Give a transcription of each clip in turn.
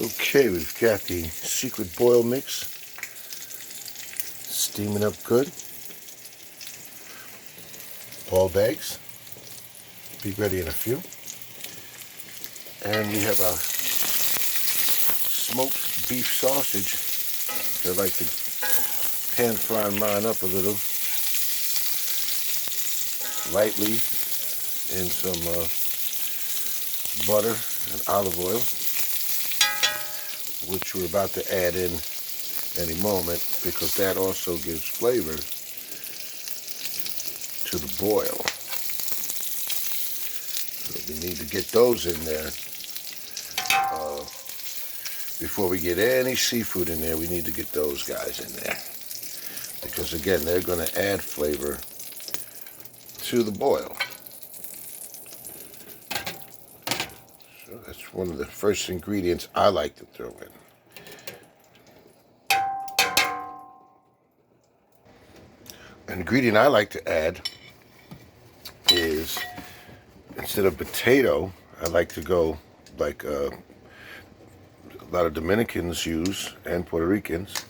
Okay, we've got the secret boil mix steaming up good. Boiled eggs, be ready in a few. And we have our smoked beef sausage. I like to pan fry mine up a little, lightly in some butter and olive oil, which we're about to add in any moment because that also gives flavor to the boil. So we need to get those in there. Before we get any seafood in there, we need to get those guys in there. Because again, they're going to add flavor to the boil. So that's one of the first ingredients I like to throw in. An ingredient I like to add is, instead of potato, I like to go like a lot of Dominicans use and Puerto Ricans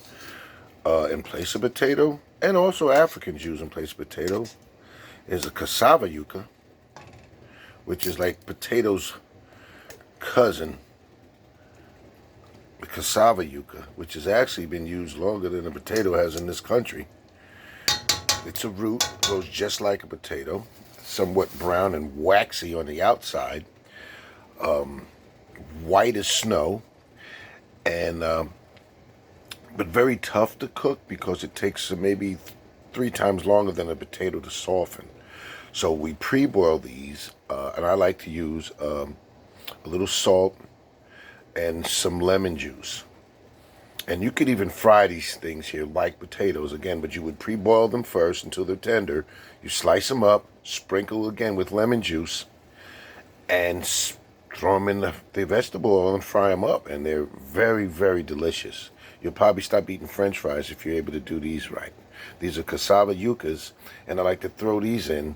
in place of potato, and also Africans use in place of potato, is a cassava yuca, which is like potato's cousin, the cassava yuca, which has actually been used longer than a potato has in this country. It's a root, grows just like a potato, somewhat brown and waxy on the outside, white as snow, and but very tough to cook because it takes maybe 3 times longer than a potato to soften. So we pre-boil these, and I like to use a little salt and some lemon juice. And you could even fry these things here like potatoes again, but you would pre-boil them first until they're tender. You slice them up, sprinkle again with lemon juice, and throw them in the vegetable oil and fry them up. And they're very, very delicious. You'll probably stop eating French fries if you're able to do these right. These are cassava yucas, and I like to throw these in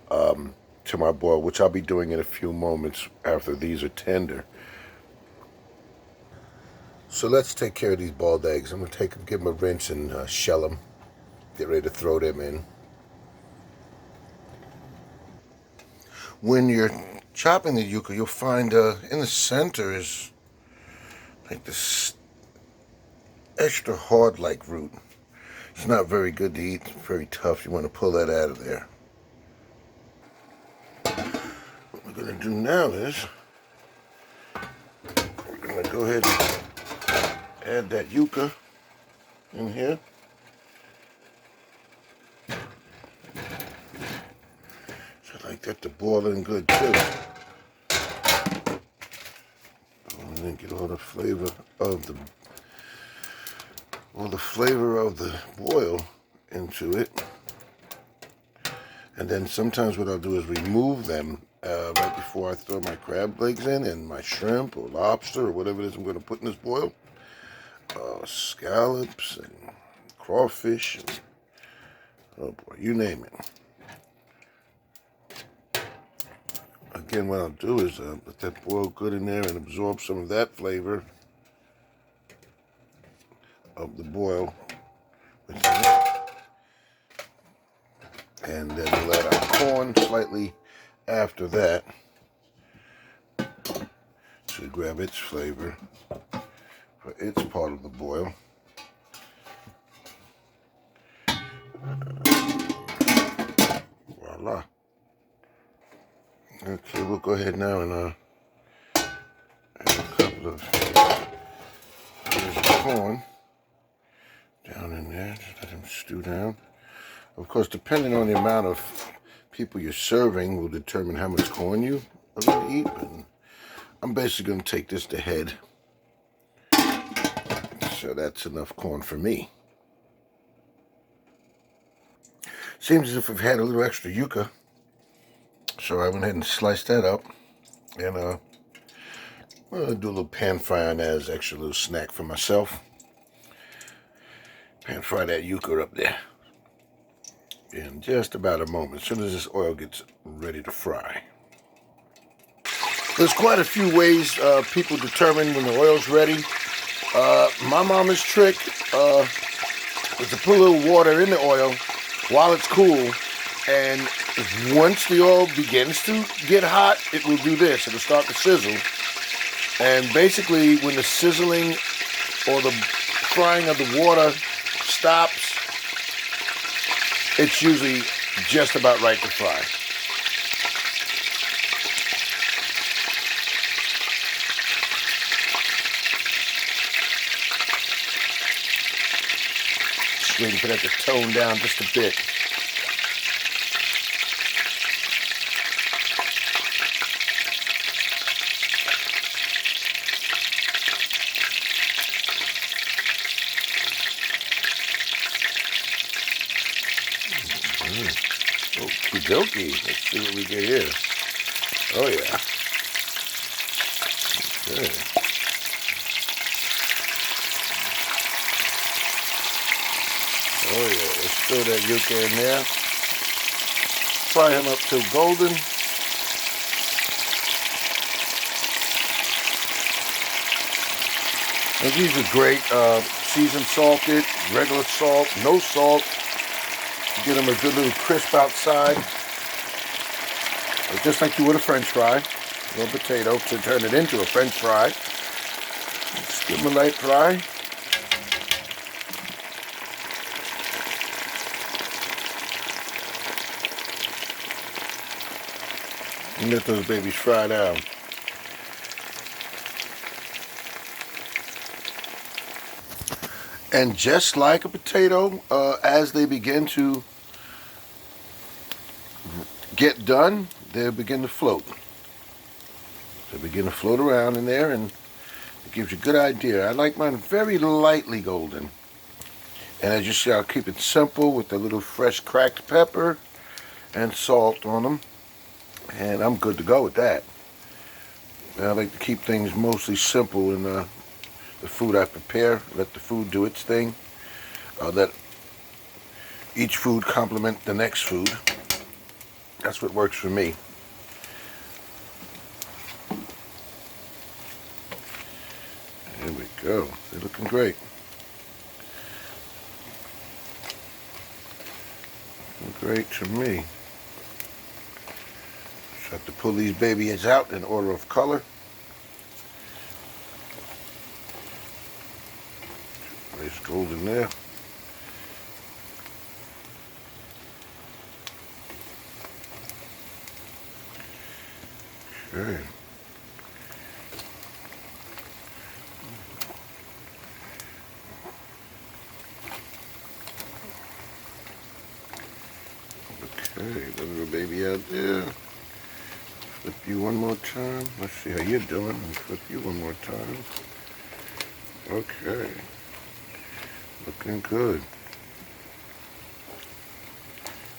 to my boil, which I'll be doing in a few moments after these are tender. So let's take care of these boiled eggs. I'm going to give them a rinse and shell them. Get ready to throw them in. When you're chopping the yuca, you'll find in the center is like this extra hard-like root. It's not very good to eat. It's very tough. You want to pull that out of there. What we're going to do now is we're going to go ahead and add that yuca in here. So I like that to boil in good too. And then get all the flavor of the boil into it. And then sometimes what I'll do is remove them right before I throw my crab legs in and my shrimp or lobster or whatever it is I'm going to put in this boil. Scallops and crawfish, and, oh boy, you name it. Again, what I'll do is let that boil good in there and absorb some of that flavor of the boil within it. And then we'll add our corn slightly after that to grab its flavor for its part of the boil. Voila. Okay, we'll go ahead now and add a couple of corn down in there. Just let them stew down. Of course, depending on the amount of people you're serving will determine how much corn you are going to eat. But I'm basically going to take this to head. So that's enough corn for me. Seems as if we've had a little extra yuca. So I went ahead and sliced that up. And I'm going to do a little pan fry on that as extra little snack for myself. Pan fry that yuca up there in just about a moment, as soon as this oil gets ready to fry. There's quite a few ways people determine when the oil's ready. My mama's trick is to put a little water in the oil while it's cool, and once the oil begins to get hot, it will do this. It'll start to sizzle, and basically when the sizzling or the frying of the water stops, it's usually just about right to fry. Just waiting for that to tone down just a bit. Okie dokie. Let's see what we get here. Oh yeah. Okay. Oh yeah. Let's throw that yuca in there. Fry him up till golden. And these are great. Seasoned salted, regular salt, no salt. Get them a good little crisp outside. Just like you would a French fry. A little potato to turn it into a French fry. Just give them a light fry. And let those babies fry down. And just like a potato, as they begin to get done, they'll begin to float. They begin to float around in there, and it gives you a good idea. I like mine very lightly golden. And as you see, I'll keep it simple with a little fresh cracked pepper and salt on them. And I'm good to go with that. And I like to keep things mostly simple in the food I prepare. Let the food do its thing. Let each food complement the next food. That's what works for me. There we go. They're looking great. Looking great to me. Just have to pull these babies out in order of color. Nice golden there. Okay. Okay, little baby out there. Flip you one more time. Let's see how you're doing. And flip you one more time. Okay. Looking good.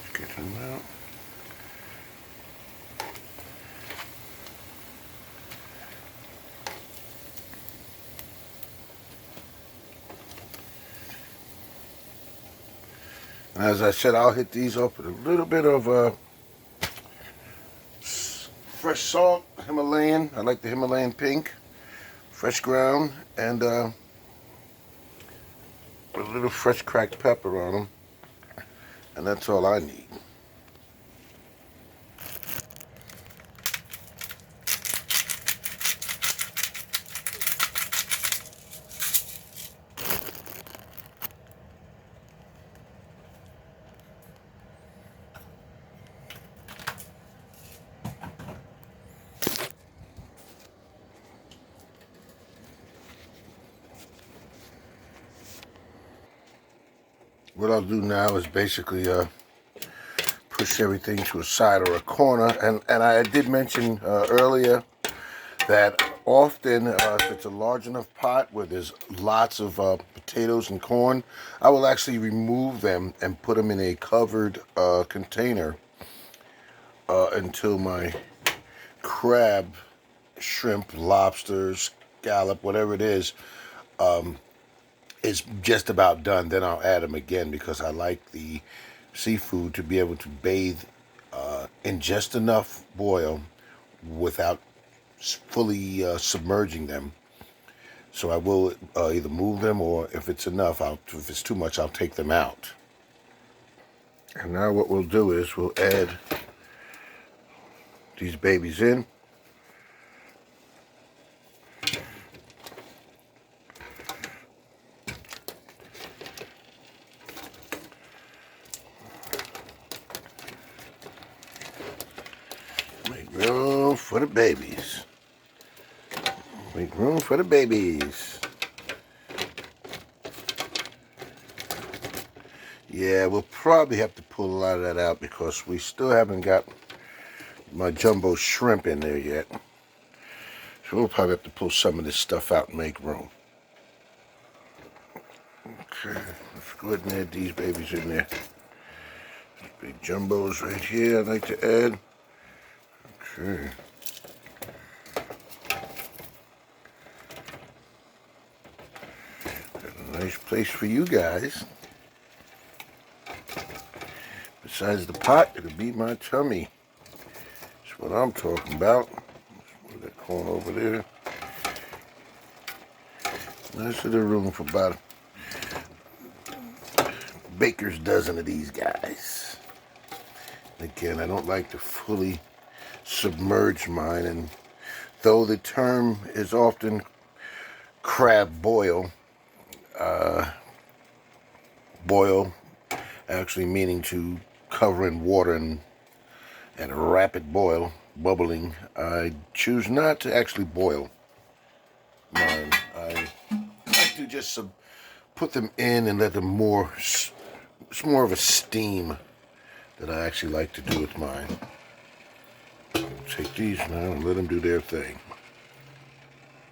Let's get him out. As I said, I'll hit these up with a little bit of fresh salt, Himalayan. I like the Himalayan pink, fresh ground, and a little fresh cracked pepper on them. And that's all I need. What I'll do now is basically push everything to a side or a corner. And I did mention earlier that often if it's a large enough pot where there's lots of potatoes and corn, I will actually remove them and put them in a covered container until my crab, shrimp, lobster, scallop, whatever it is just about done. Then I'll add them again because I like the seafood to be able to bathe in just enough boil without fully submerging them. So I will either move them, or if it's enough, if it's too much, I'll take them out. And now what we'll do is we'll add these babies in. Make room for the babies. Make room for the babies. Yeah, we'll probably have to pull a lot of that out because we still haven't got my jumbo shrimp in there yet. So we'll probably have to pull some of this stuff out and make room. Okay, let's go ahead and add these babies in there. Big jumbos right here I'd like to add. Okay. Got a nice place for you guys. Besides the pot, it'll be my tummy. That's what I'm talking about. Let's move that corn over there. Nice little room for about a baker's dozen of these guys. Again, I don't like to fully submerge mine, and though the term is often crab boil, boil actually meaning to cover in water and a rapid boil, bubbling, I choose not to actually boil mine. I like to just put them in and let them more, it's more of a steam that I actually like to do with mine. Take these now and let them do their thing.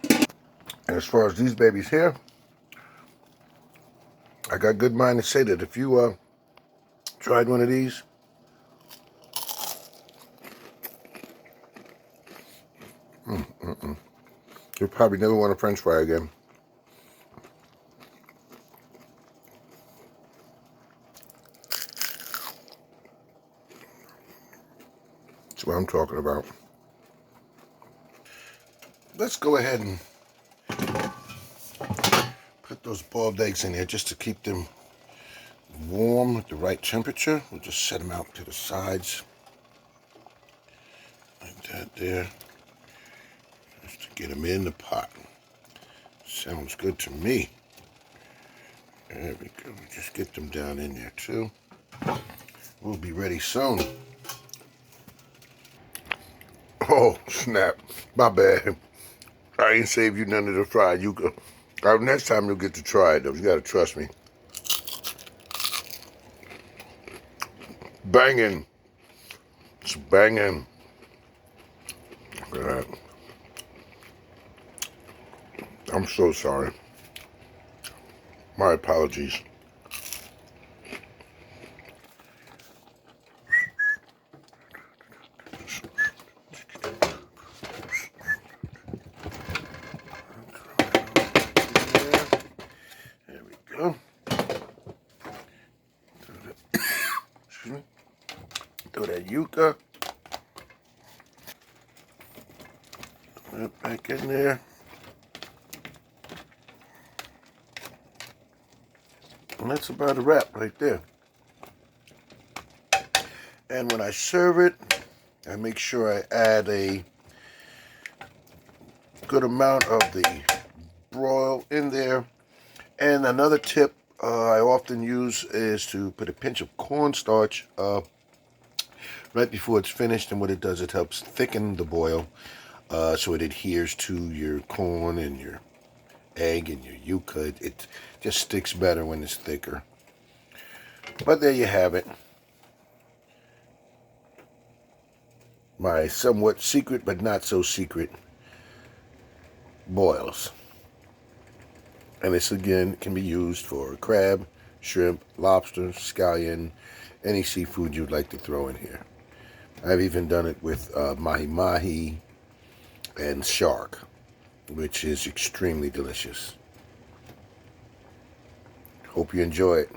And as far as these babies here, I got good mind to say that if you tried one of these, you'll probably never want a French fry again. That's what I'm talking about. Let's go ahead and put those boiled eggs in there just to keep them warm at the right temperature. We'll just set them out to the sides like that there, just to get them in the pot. Sounds good to me. There we go. Just get them down in there too. We'll be ready soon. Oh snap! My bad. I ain't saved you none of the fried yuca. Next time you'll get to try it though. You gotta trust me. Banging. It's banging. Look at that. I'm so sorry. My apologies. There we go. Excuse me. Throw that yuca. Put it back in there. And that's about a wrap right there. And when I serve it, I make sure I add a good amount of the broil in there. And another tip I often use is to put a pinch of cornstarch right before it's finished. And what it does, it helps thicken the boil so it adheres to your corn and your egg and your yuca. It just sticks better when it's thicker. But there you have it. My somewhat secret but not so secret boils. And this again can be used for crab, shrimp, lobster, scallion, any seafood you'd like to throw in here. I've even done it with mahi-mahi and shark, which is extremely delicious. Hope you enjoy it.